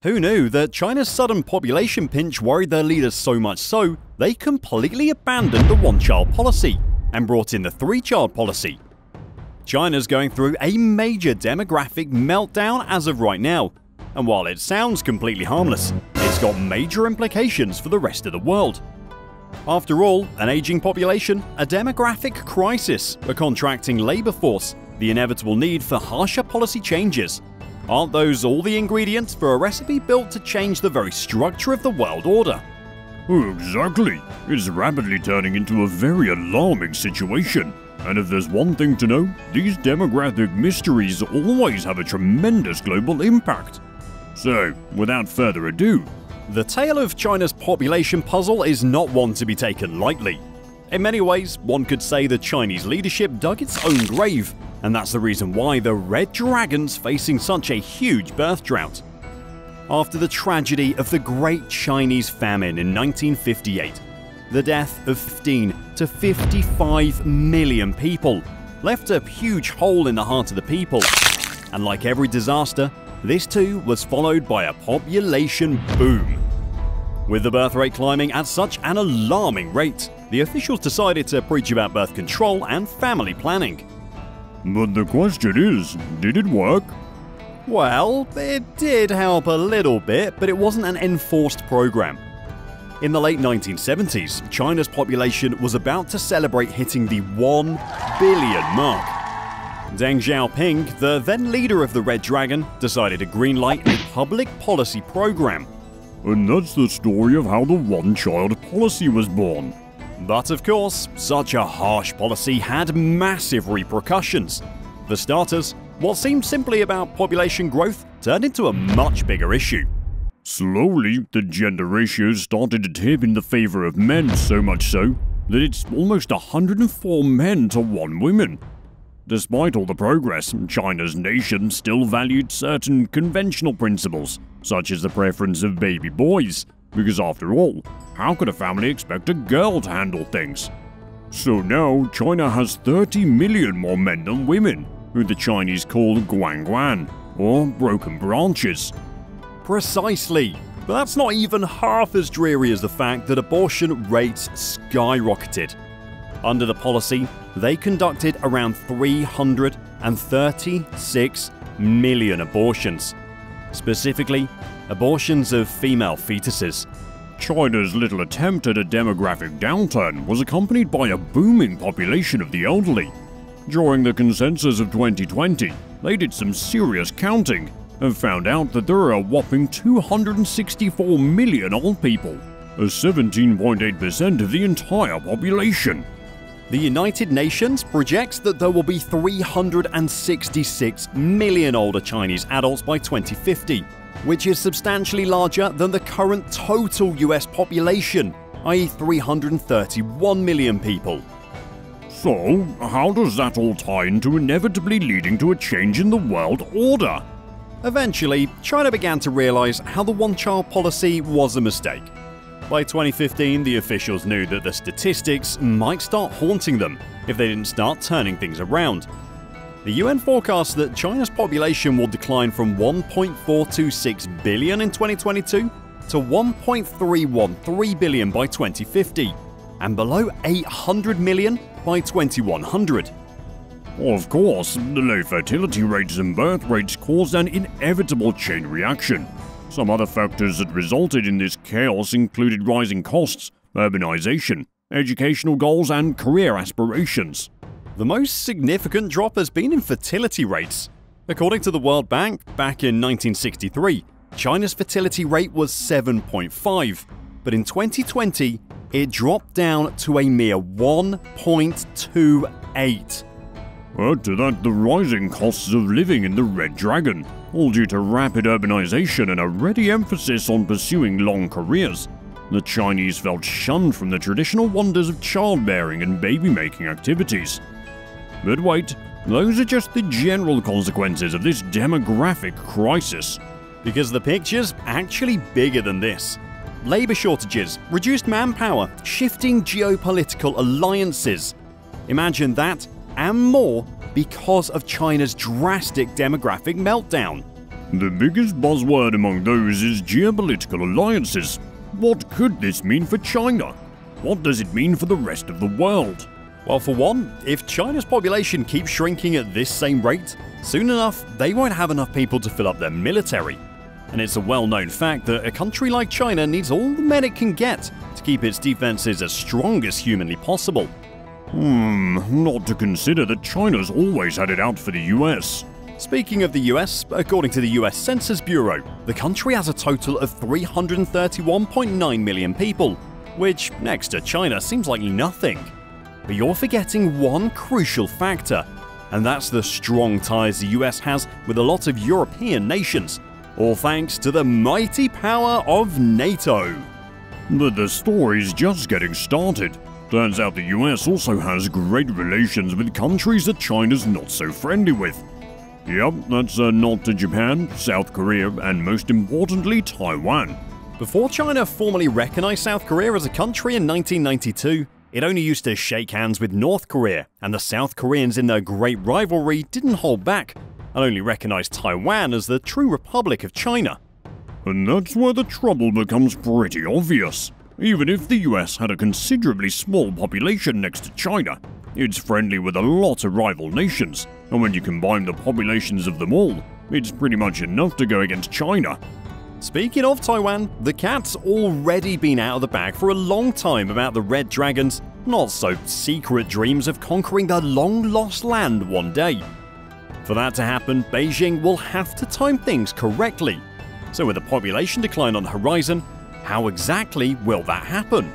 Who knew that China's sudden population pinch worried their leaders so much so, they completely abandoned the one-child policy and brought in the three-child policy. China's going through a major demographic meltdown as of right now, and while it sounds completely harmless, it's got major implications for the rest of the world. After all, an aging population, a demographic crisis, a contracting labor force, the inevitable need for harsher policy changes. Aren't those all the ingredients for a recipe built to change the very structure of the world order? Oh, exactly. It's rapidly turning into a very alarming situation. And if there's one thing to know, these demographic mysteries always have a tremendous global impact. So, without further ado, the tale of China's population puzzle is not one to be taken lightly. In many ways, one could say the Chinese leadership dug its own grave, and that's the reason why the Red Dragon's facing such a huge birth drought. After the tragedy of the Great Chinese Famine in 1958, the death of 15 to 55 million people left a huge hole in the heart of the people. And like every disaster, this too was followed by a population boom. With the birth rate climbing at such an alarming rate, the officials decided to preach about birth control and family planning. But the question is, did it work? Well, it did help a little bit, but it wasn't an enforced program. In the late 1970s, China's population was about to celebrate hitting the 1 billion mark. Deng Xiaoping, the then leader of the Red Dragon, decided to greenlight a public policy program. And that's the story of how the one-child policy was born. But of course, such a harsh policy had massive repercussions. For starters, what seemed simply about population growth turned into a much bigger issue. Slowly, the gender ratios started to tip in the favor of men, so much so that it's almost 104 men to 1 woman. Despite all the progress, China's nation still valued certain conventional principles, such as the preference of baby boys, because after all, how could a family expect a girl to handle things? So now, China has 30 million more men than women, who the Chinese call guanguan, or broken branches. Precisely, but that's not even half as dreary as the fact that abortion rates skyrocketed. Under the policy, they conducted around 336 million abortions. Specifically, abortions of female fetuses. China's little attempt at a demographic downturn was accompanied by a booming population of the elderly. During the consensus of 2020, they did some serious counting and found out that there are a whopping 264 million old people, a 17.8% of the entire population. The United Nations projects that there will be 366 million older Chinese adults by 2050, which is substantially larger than the current total US population, i.e. 331 million people. So, how does that all tie into inevitably leading to a change in the world order? Eventually, China began to realize how the one-child policy was a mistake. By 2015, the officials knew that the statistics might start haunting them if they didn't start turning things around. The UN forecasts that China's population will decline from 1.426 billion in 2022 to 1.313 billion by 2050, and below 800 million by 2100. Of course, the low fertility rates and birth rates caused an inevitable chain reaction. Some other factors that resulted in this chaos included rising costs, urbanization, educational goals, and career aspirations. The most significant drop has been in fertility rates. According to the World Bank, back in 1963, China's fertility rate was 7.5, but in 2020, it dropped down to a mere 1.28. Add to that the rising costs of living in the Red Dragon, all due to rapid urbanization and a ready emphasis on pursuing long careers. The Chinese felt shunned from the traditional wonders of childbearing and baby-making activities. But wait, those are just the general consequences of this demographic crisis. Because the picture's actually bigger than this. Labor shortages, reduced manpower, shifting geopolitical alliances. Imagine that and more because of China's drastic demographic meltdown. The biggest buzzword among those is geopolitical alliances. What could this mean for China? What does it mean for the rest of the world? Well, for one, if China's population keeps shrinking at this same rate, soon enough they won't have enough people to fill up their military. And it's a well-known fact that a country like China needs all the men it can get to keep its defenses as strong as humanly possible. Not to consider that China's always had it out for the US. Speaking of the US, according to the US Census Bureau, the country has a total of 331.9 million people, which, next to China, seems like nothing. But you're forgetting one crucial factor, and that's the strong ties the US has with a lot of European nations, all thanks to the mighty power of NATO. But the story's just getting started. Turns out the US also has great relations with countries that China's not so friendly with. Yep, that's a nod to Japan, South Korea, and most importantly, Taiwan. Before China formally recognized South Korea as a country in 1992, it only used to shake hands with North Korea, and the South Koreans in their great rivalry didn't hold back, and only recognized Taiwan as the true Republic of China. And that's where the trouble becomes pretty obvious. Even if the US had a considerably small population next to China, it's friendly with a lot of rival nations, and when you combine the populations of them all, it's pretty much enough to go against China. Speaking of Taiwan, the cat's already been out of the bag for a long time about the Red Dragon's not-so-secret dreams of conquering the long-lost land one day. For that to happen, Beijing will have to time things correctly. So with a population decline on the horizon, how exactly will that happen?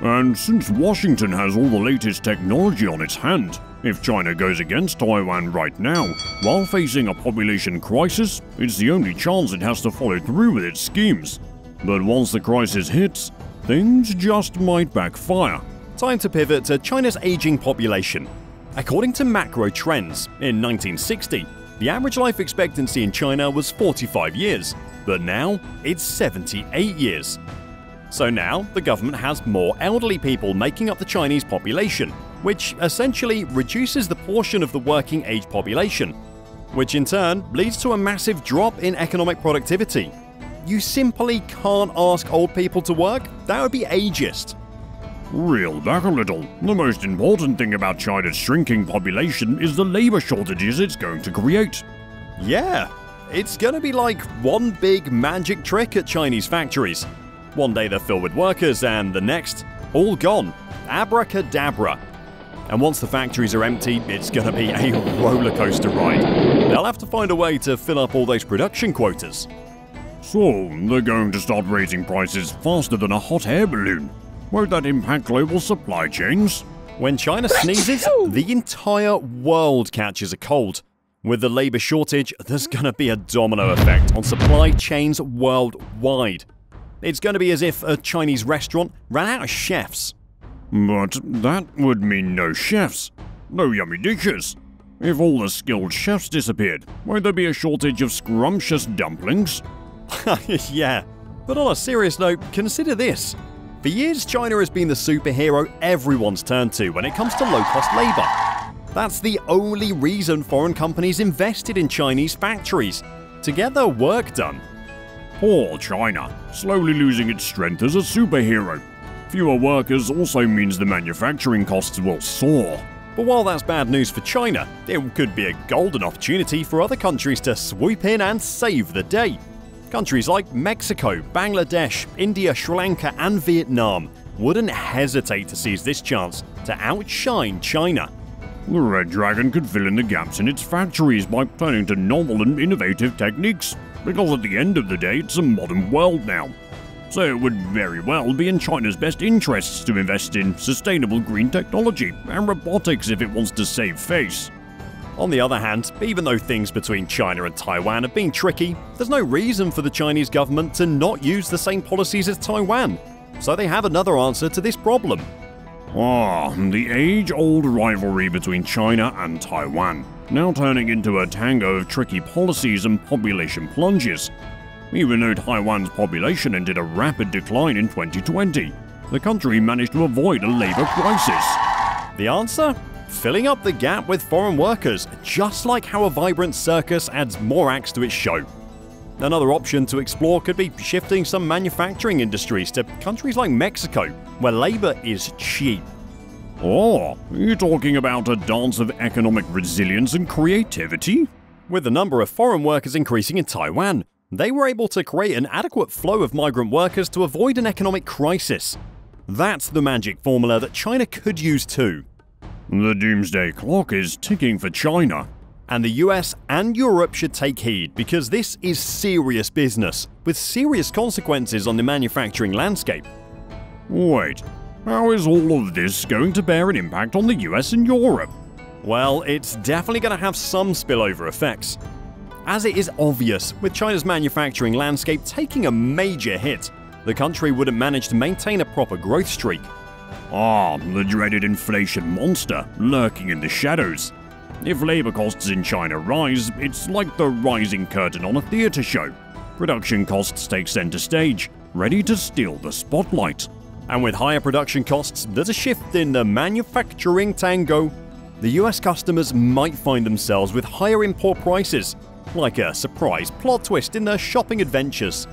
And since Washington has all the latest technology on its hand, if China goes against Taiwan right now, while facing a population crisis, it's the only chance it has to follow through with its schemes. But once the crisis hits, things just might backfire. Time to pivot to China's aging population. According to macro trends, in 1960, the average life expectancy in China was 45 years, but now it's 78 years. So now, the government has more elderly people making up the Chinese population, which essentially reduces the portion of the working age population, which in turn leads to a massive drop in economic productivity. You simply can't ask old people to work, that would be ageist. Reel back a little. The most important thing about China's shrinking population is the labor shortages it's going to create. Yeah, it's gonna be like one big magic trick at Chinese factories. One day they're filled with workers and the next, all gone. Abracadabra. And once the factories are empty, it's gonna be a roller coaster ride. They'll have to find a way to fill up all those production quotas. So, they're going to start raising prices faster than a hot air balloon. Won't that impact global supply chains? When China sneezes, the entire world catches a cold. With the labor shortage, there's gonna be a domino effect on supply chains worldwide. It's going to be as if a Chinese restaurant ran out of chefs. But that would mean no chefs. No yummy dishes. If all the skilled chefs disappeared, won't there be a shortage of scrumptious dumplings? Yeah, but on a serious note, consider this. For years, China has been the superhero everyone's turned to when it comes to low-cost labor. That's the only reason foreign companies invested in Chinese factories, to get their work done. Poor China, slowly losing its strength as a superhero. Fewer workers also means the manufacturing costs will soar. But while that's bad news for China, it could be a golden opportunity for other countries to swoop in and save the day. Countries like Mexico, Bangladesh, India, Sri Lanka and Vietnam wouldn't hesitate to seize this chance to outshine China. The Red Dragon could fill in the gaps in its factories by turning to novel and innovative techniques, because at the end of the day it's a modern world now. So it would very well be in China's best interests to invest in sustainable green technology and robotics if it wants to save face. On the other hand, even though things between China and Taiwan have been tricky, there's no reason for the Chinese government to not use the same policies as Taiwan. So they have another answer to this problem. The age-old rivalry between China and Taiwan, now turning into a tango of tricky policies and population plunges. Even though Taiwan's population ended a rapid decline in 2020, the country managed to avoid a labor crisis. The answer? Filling up the gap with foreign workers, just like how a vibrant circus adds more acts to its show. Another option to explore could be shifting some manufacturing industries to countries like Mexico, where labor is cheap. Oh, are you talking about a dance of economic resilience and creativity? With the number of foreign workers increasing in Taiwan, they were able to create an adequate flow of migrant workers to avoid an economic crisis. That's the magic formula that China could use too. The doomsday clock is ticking for China. And the US and Europe should take heed, because this is serious business, with serious consequences on the manufacturing landscape. Wait, how is all of this going to bear an impact on the US and Europe? Well, it's definitely going to have some spillover effects. As it is obvious, with China's manufacturing landscape taking a major hit, the country wouldn't manage to maintain a proper growth streak. Ah, the dreaded inflation monster lurking in the shadows. If labor costs in China rise, it's like the rising curtain on a theater show. Production costs take center stage, ready to steal the spotlight. And with higher production costs, there's a shift in the manufacturing tango. The US customers might find themselves with higher import prices, like a surprise plot twist in their shopping adventures.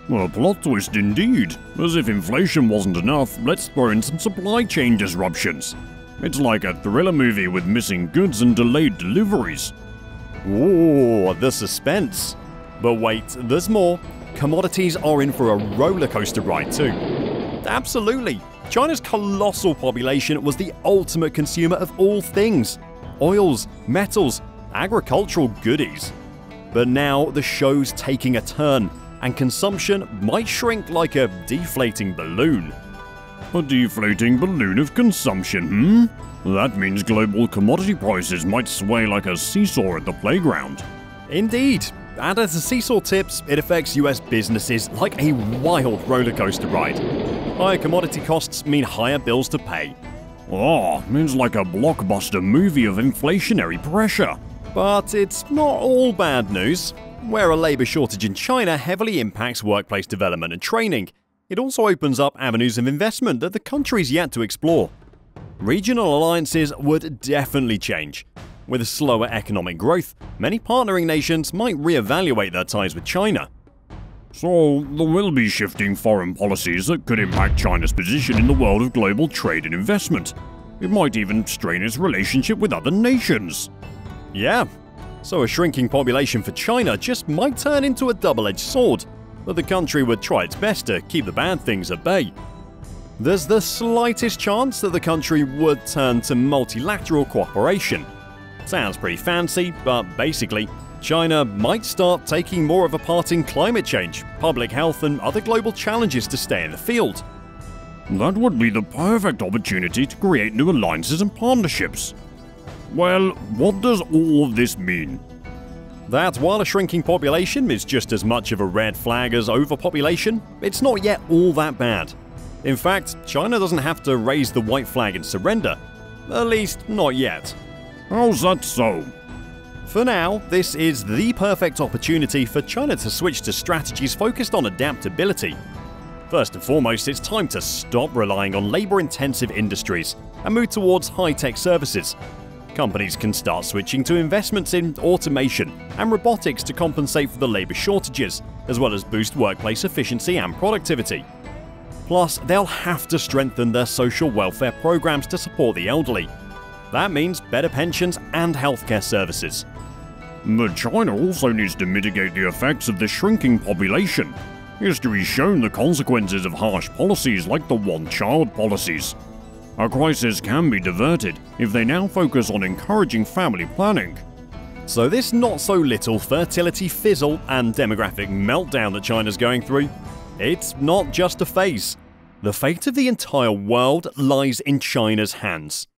A plot twist indeed. As if inflation wasn't enough, let's throw in some supply chain disruptions. It's like a thriller movie with missing goods and delayed deliveries. Ooh, the suspense. But wait, there's more. Commodities are in for a roller coaster ride too. Absolutely. China's colossal population was the ultimate consumer of all things: oils, metals, agricultural goodies. But now the show's taking a turn, and consumption might shrink like a deflating balloon. A deflating balloon of consumption, That means global commodity prices might sway like a seesaw at the playground. Indeed. And as the seesaw tips, it affects US businesses like a wild roller coaster ride. Higher commodity costs mean higher bills to pay. Oh, it's like a blockbuster movie of inflationary pressure. But it's not all bad news. Where a labor shortage in China heavily impacts workplace development and training, it also opens up avenues of investment that the country's yet to explore. Regional alliances would definitely change. With slower economic growth, many partnering nations might re-evaluate their ties with China. So, there will be shifting foreign policies that could impact China's position in the world of global trade and investment. It might even strain its relationship with other nations. Yeah, so a shrinking population for China just might turn into a double-edged sword, but the country would try its best to keep the bad things at bay. There's the slightest chance that the country would turn to multilateral cooperation. Sounds pretty fancy, but basically, China might start taking more of a part in climate change, public health, and other global challenges to stay in the field. That would be the perfect opportunity to create new alliances and partnerships. Well, what does all of this mean? That while a shrinking population is just as much of a red flag as overpopulation, it's not yet all that bad. In fact, China doesn't have to raise the white flag and surrender. At least, not yet. How's that so? For now, this is the perfect opportunity for China to switch to strategies focused on adaptability. First and foremost, it's time to stop relying on labor-intensive industries and move towards high-tech services. Companies can start switching to investments in automation and robotics to compensate for the labor shortages, as well as boost workplace efficiency and productivity. Plus, they'll have to strengthen their social welfare programs to support the elderly. That means better pensions and healthcare services. But China also needs to mitigate the effects of the shrinking population. History's shown the consequences of harsh policies like the one-child policies. A crisis can be diverted if they now focus on encouraging family planning. So this not-so-little fertility fizzle and demographic meltdown that China's going through, it's not just a phase. The fate of the entire world lies in China's hands.